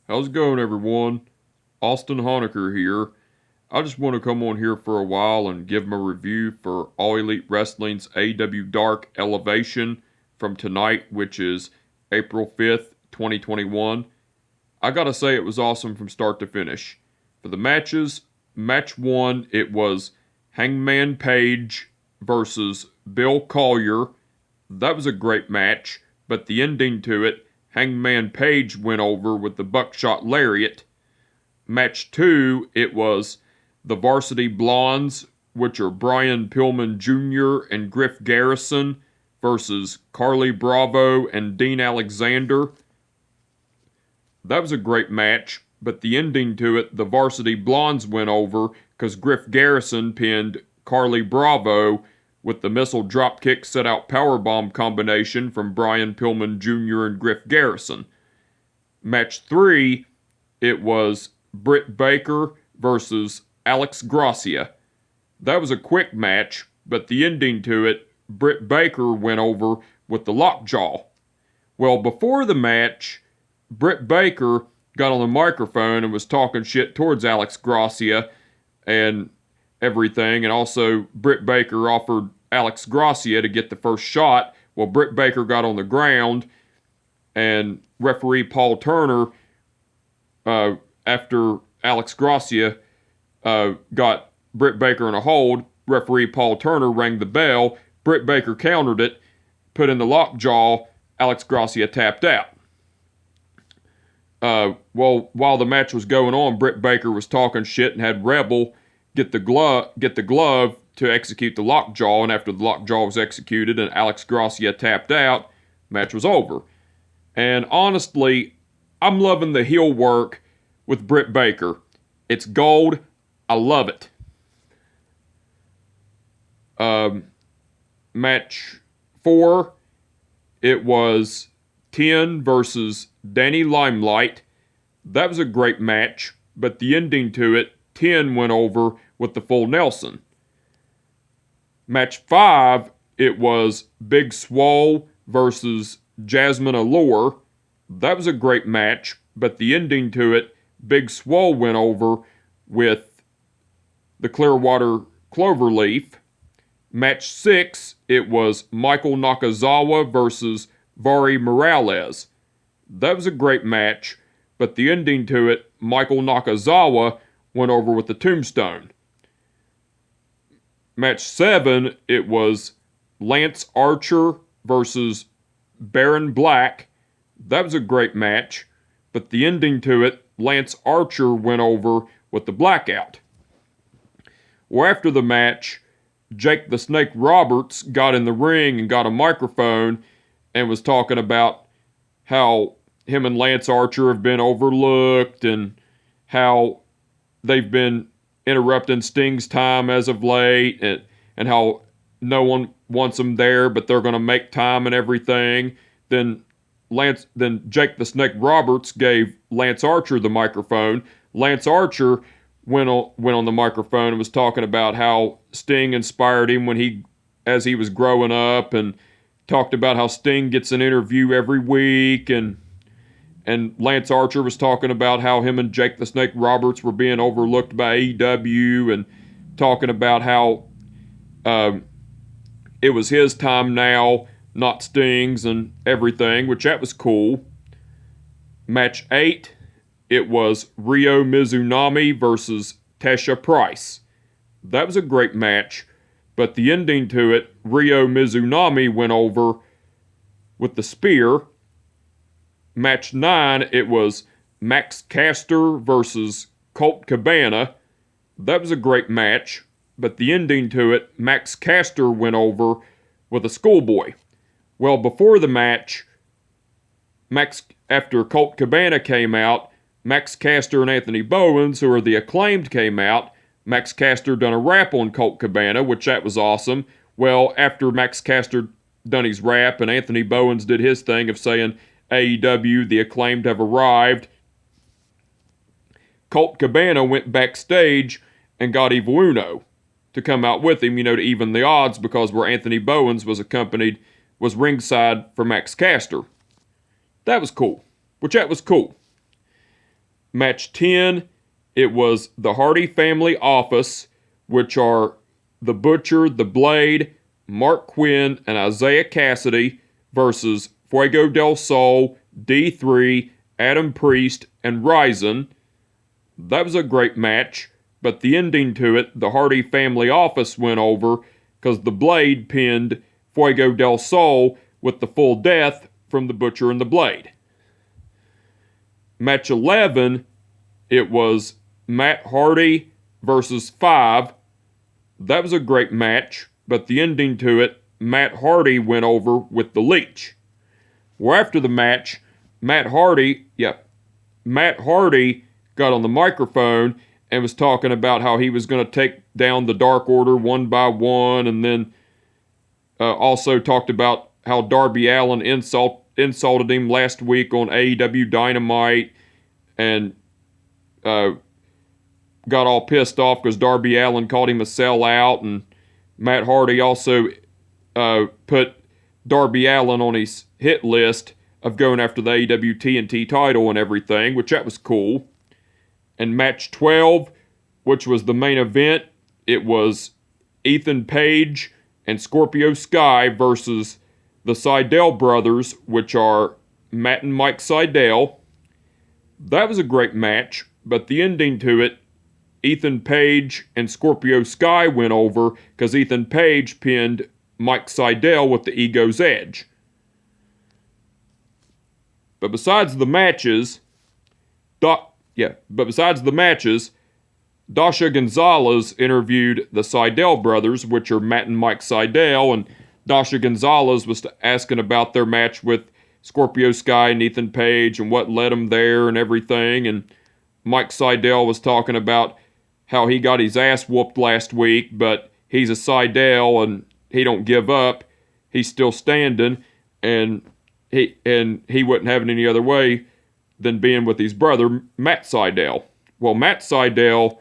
How's it going, everyone? Austin Honecker here. I just want to come on here for a while and give my review for All Elite Wrestling's AEW Dark Elevation from tonight, which is April 5th, 2021. I gotta say, it was awesome from start to finish. For the matches, match 1, it was Hangman Page versus Bill Collier. That was a great match, but the ending to it, Hangman Page went over with the buckshot lariat. Match 2, it was the Varsity Blondes, which are Brian Pillman Jr. and Griff Garrison, versus Carly Bravo and Dean Alexander. That was a great match, but the ending to it, the Varsity Blondes went over because Griff Garrison pinned Carly Bravo with the missile dropkick set out powerbomb combination from Brian Pillman Jr. and Griff Garrison. Match 3, it was Brit Baker versus Alex Gracia. That was a quick match, but the ending to it, Brit Baker went over with the lockjaw. Well, before the match, Brit Baker got on the microphone and was talking shit towards Alex Gracia and everything, and also Brit Baker offered Alex Gracia to get the first shot. Well, Brit Baker got on the ground, and referee Paul Turner, after Alex Gracia got Brit Baker in a hold, referee Paul Turner rang the bell. Brit Baker countered it, put in the lockjaw. Alex Gracia tapped out. Well, while the match was going on, Brit Baker was talking shit and had Rebel get the glove to execute the lockjaw, and after the lockjaw was executed and Alex Gracia tapped out, match was over. And honestly, I'm loving the heel work with Brit Baker. It's gold. I love it. Match 4, it was 10 versus Danny Limelight. That was a great match, but the ending to it, 10 went over with the full Nelson. Match 5, it was Big Swole versus Jasmine Allure. That was a great match, but the ending to it, Big Swole went over with the Clearwater Cloverleaf. Match 6, it was Michael Nakazawa versus Vari Morales. That was a great match, but the ending to it, Michael Nakazawa went over with the Tombstone. Match 7, it was Lance Archer versus Baron Black. That was a great match, but the ending to it, Lance Archer went over with the Blackout. Well, after the match, Jake the Snake Roberts got in the ring and got a microphone and was talking about how him and Lance Archer have been overlooked and how they've been interrupting Sting's time as of late, and how no one wants them there, but they're going to make time and everything. Then Jake the Snake Roberts gave Lance Archer the microphone. Lance Archer went on the microphone and was talking about how Sting inspired him as he was growing up, and talked about how Sting gets an interview every week, and Lance Archer was talking about how him and Jake the Snake Roberts were being overlooked by AEW, and talking about how it was his time now, not Sting's, and everything, which that was cool. Match 8, it was Ryo Mizunami versus Tasha Price. That was a great match, but the ending to it, Ryo Mizunami went over with the spear. Match 9, it was Max Caster versus Colt Cabana. That was a great match, but the ending to it, Max Caster went over with a schoolboy. Well, before the match, after Colt Cabana came out, Max Caster and Anthony Bowens, who are the Acclaimed, came out. Max Caster done a rap on Colt Cabana, which that was awesome. Well, after Max Caster done his rap and Anthony Bowens did his thing of saying, AEW, the Acclaimed have arrived, Colt Cabana went backstage and got Evil Uno to come out with him, to even the odds, because where Anthony Bowens was ringside for Max Caster. That was cool. That was cool. Match 10, it was the Hardy Family Office, which are The Butcher, The Blade, Mark Quinn, and Isaiah Cassidy versus Fuego del Sol, D3, Adam Priest, and Ryzen. That was a great match, but the ending to it, the Hardy Family Office went over because the Blade pinned Fuego del Sol with the full death from the Butcher and the Blade. Match 11, it was Matt Hardy versus 5. That was a great match, but the ending to it, Matt Hardy went over with the Leech. Well, after the match, Matt Hardy got on the microphone and was talking about how he was going to take down the Dark Order one by one, and then also talked about how Darby Allin insulted him last week on AEW Dynamite, and got all pissed off because Darby Allin called him a sellout, and Matt Hardy also put Darby Allin on his hit list of going after the AEW TNT title and everything, which that was cool. And match 12, which was the main event, it was Ethan Page and Scorpio Sky versus the Sydal brothers, which are Matt and Mike Sydal. That was a great match, but the ending to it, Ethan Page and Scorpio Sky went over because Ethan Page pinned Mike Sydal with the Ego's Edge. But besides the matches, Dasha Gonzalez interviewed the Sydal brothers, which are Matt and Mike Sydal, and Dasha Gonzalez was asking about their match with Scorpio Sky and Ethan Page and what led them there and everything, and Mike Sydal was talking about how he got his ass whooped last week, but he's a Sydal and he don't give up. He's still standing, and he wouldn't have it any other way than being with his brother, Matt Sydal. Well, Matt Sydal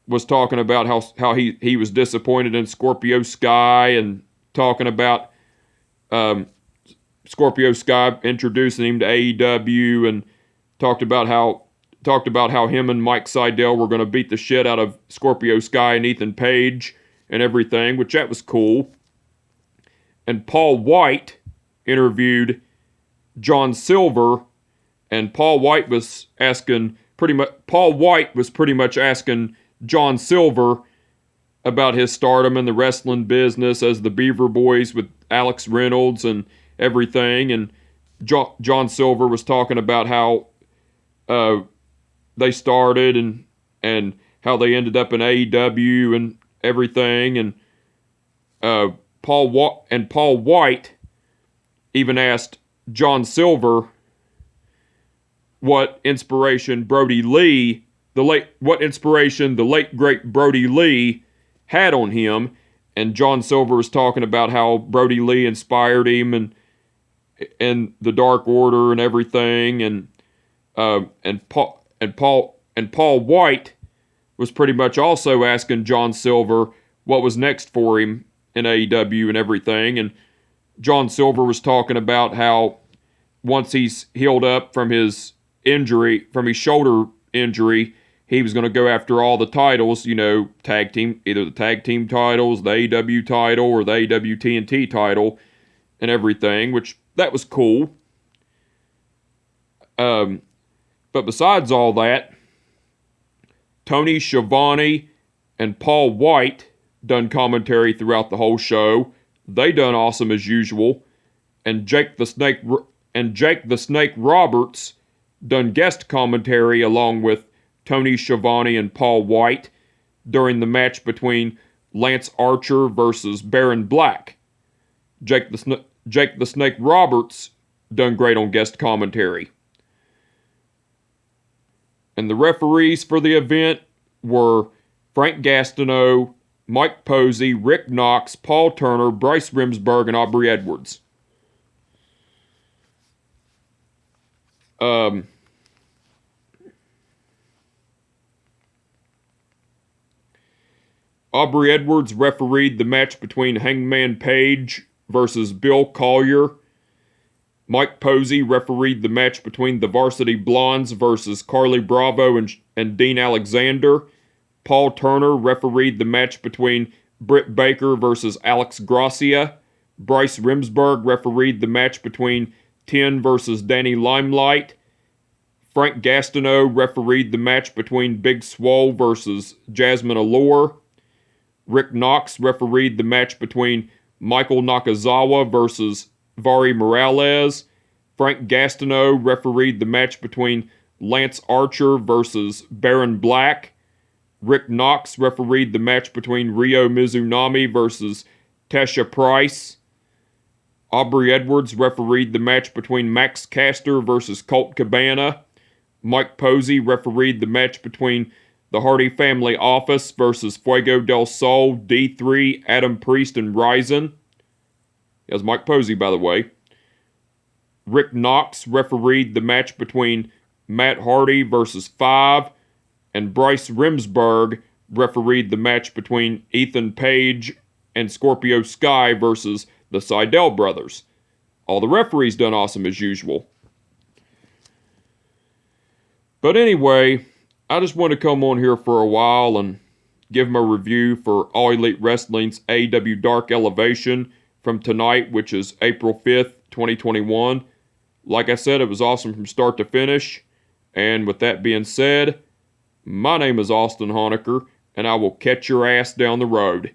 was talking about how he was disappointed in Scorpio Sky, and talking about Scorpio Sky introducing him to AEW, and talked about how him and Mike Sydal were going to beat the shit out of Scorpio Sky and Ethan Page and everything, which that was cool. And Paul White interviewed John Silver, and Paul White was pretty much asking John Silver about his stardom in the wrestling business as the Beaver Boys with Alex Reynolds and everything. And John Silver was talking about how they started and how they ended up in AEW and everything. And Paul White even asked John Silver what inspiration the late great Brody Lee had on him, and John Silver was talking about how Brody Lee inspired him and the Dark Order and everything, and Paul White was pretty much also asking John Silver what was next for him in AEW and everything, and John Silver was talking about how once he's healed up from his shoulder injury, he was going to go after all the titles, either the tag team titles, the AEW title, or the AEW TNT title, and everything, which that was cool. But besides all that, Tony Schiavone and Paul White done commentary throughout the whole show. They done awesome as usual. And Jake the Snake Roberts done guest commentary along with Tony Schiavone and Paul White during the match between Lance Archer versus Baron Black. Jake the Snake Roberts done great on guest commentary. And the referees for the event were Frank Gastineau, Mike Posey, Rick Knox, Paul Turner, Bryce Remsburg, and Aubrey Edwards. Aubrey Edwards refereed the match between Hangman Page versus Bill Collier. Mike Posey refereed the match between the Varsity Blondes versus Carly Bravo and Dean Alexander. Paul Turner refereed the match between Britt Baker versus Alex Gracia. Bryce Remsburg refereed the match between Ten versus Danny Limelight. Frank Gastineau refereed the match between Big Swole versus Jasmine Allure. Rick Knox refereed the match between Michael Nakazawa versus Vari Morales. Frank Gastineau refereed the match between Lance Archer versus Baron Black. Rick Knox refereed the match between Ryo Mizunami versus Tasha Price. Aubrey Edwards refereed the match between Max Caster versus Colt Cabana. Mike Posey refereed the match between the Hardy Family Office versus Fuego del Sol, D3, Adam Priest, and Ryzen. That's Mike Posey, by the way. Rick Knox refereed the match between Matt Hardy versus Five, and Bryce Remsburg refereed the match between Ethan Page and Scorpio Sky versus the Seidel brothers. All the referees done awesome as usual. But anyway, I just want to come on here for a while and give them a review for All Elite Wrestling's AEW Dark Elevation from tonight, which is April 5th, 2021. Like I said, it was awesome from start to finish. And with that being said, my name is Austin Honecker, and I will catch your ass down the road.